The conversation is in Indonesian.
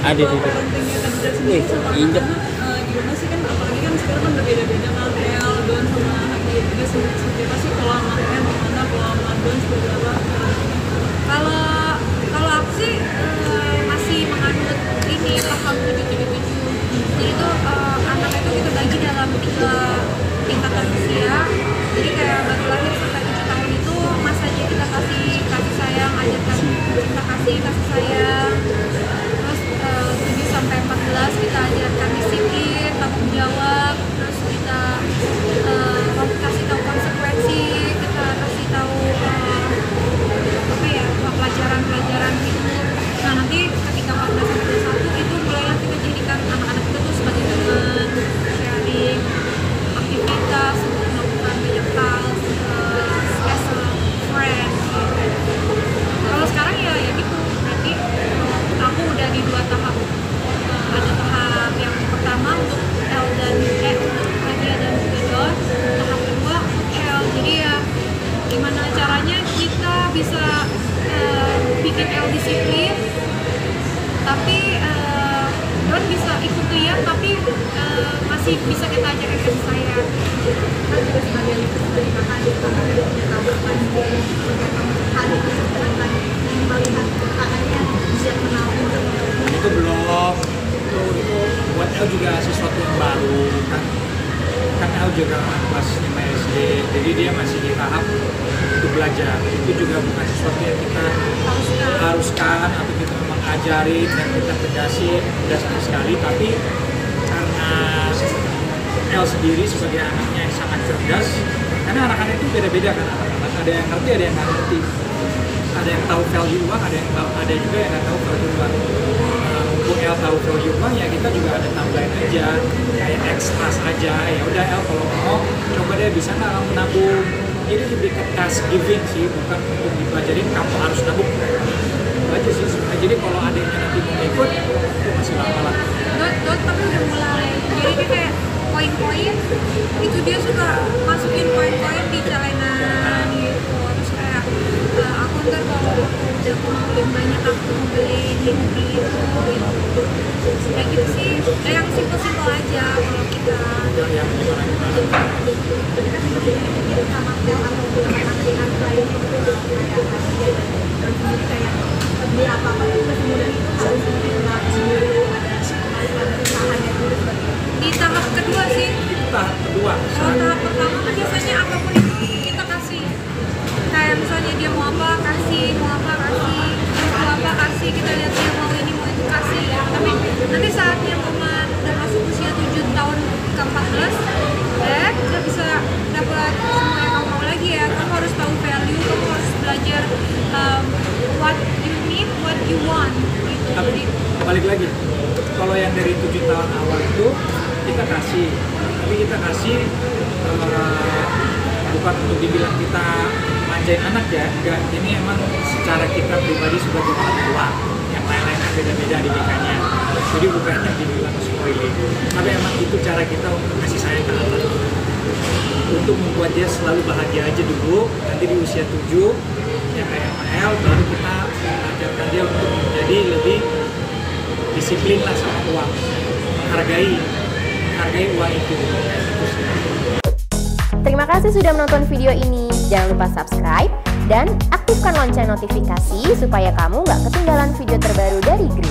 Ada Kalau di parentingnya Kanza sendiri sama injek. anak-anak gimana sih, kan apalagi kan sekarang kan berbeda-beda kan, L, Don sama Hadi juga seperti apa sih, kalau sama L gimana, kalau sama Don seperti apa? Kalau kalau aku sih masih menganut ini paham 777. Jadi tuh anak itu kita bagi dalam 3 tingkatan usia. Jadi kayak baru lahir sampai 7 tahun itu masanya kita kasih kasih sayang, ajarkan cinta kasih sayang. Terus 7 sampai 14 kita ajarkan disiplin, tanggung jawab. Terus kita kasih tahu konsekuensi, kita kasih tahu apa ya, pelajaran-pelajaran hidup. Nah nanti ketika 14 sampai 21 itu mulailah kita jadikan anak-anak itu tuh sebagai teman, sharing aktivitas untuk melakukan banyak hal as a friend gitu. Kalau sekarang ya gitu, berarti aku udah di 2 tahap. Ada tahap yang pertama untuk L dan untuk Nadia dan juga Don, tahap kedua untuk L. Jadi ya gimana caranya kita bisa bikin L disiplin, tapi Don bisa ikut lihat, tapi masih bisa kita ajak kasih sayang. Kan juga sebagai dari kakak itu kan udah punya tambahan hal itu dengan melihat kakaknya bisa kenal itu belum, itu buat El juga sesuatu yang baru kan El juga kelas 5 SD, jadi dia masih di tahap untuk belajar. Itu juga bukan sesuatu yang kita haruskan atau kita memang ajarin dan kita tegasin, tidak sama sekali. Tapi karena El sendiri sebagai anaknya yang sangat cerdas, karena anak-anak itu beda-beda kan, anak-anak ada yang ngerti, ada yang nggak ngerti, ada yang tahu value uang, ada juga yang nggak tahu value uang. Untuk El tahu value uang ya kita juga ada tambahin aja, kayak ekstras aja. Ya udah El kalau mau coba deh, bisa nggak kamu nabung. Jadi lebih ke task giving sih, bukan untuk dipelajarin kamu harus nabung. Itu aja sih sebenarnya. Jadi kalau adanya nanti mau ikut itu masih lama lah. Don tapi udah mulai, jadi dia kayak poin-poin itu dia suka masukin poin-poin di calenan gitu. Terus kayak aku ntar kalau aku udah kumpulin banyak aku beli ini itu gitu. Kayak gitu sih, yang simpel-simpel aja kalau kita. Yang gimana? sama Del atau anak-anak lain itu kayak hadiah dan sendiri kayak beli apa-apa itu kemudian itu harus dikenal dulu, ada usahanya dulu sebagainya. Di tahap kedua sih. Tahap kedua. Kalau tahap pertama kan biasanya apapun itu kita kasih. Kayak misalnya dia mau apa kasih, mau apa kasih, kita lihat dia mau ini mau itu kasih. Tapi nanti saatnya momen udah masuk usia 7 tahun ke 14, udah bisa dapat semua yang kamu mau lagi ya. Kamu harus tahu value, kamu harus belajar what you need, what you want gitu. Tapi Jadi balik lagi, kalau yang dari 7 tahun awal itu kita kasih, tapi kita kasih bukan untuk dibilang kita manjain anak ya, enggak. Ini emang secara kita pribadi sebagai orang tua, yang lain-lain kan beda-beda didikannya. Jadi bukan yang dibilang spoiling, tapi emang itu cara kita untuk kasih sayang ke anak, untuk membuat dia selalu bahagia aja dulu. Nanti di usia 7 ya kayak ML, baru kita mengajarkan dia untuk menjadi lebih disiplin lah sama uang, menghargai uang itu. Terima kasih sudah menonton video ini. Jangan lupa subscribe dan aktifkan lonceng notifikasi supaya kamu nggak ketinggalan video terbaru dari Green.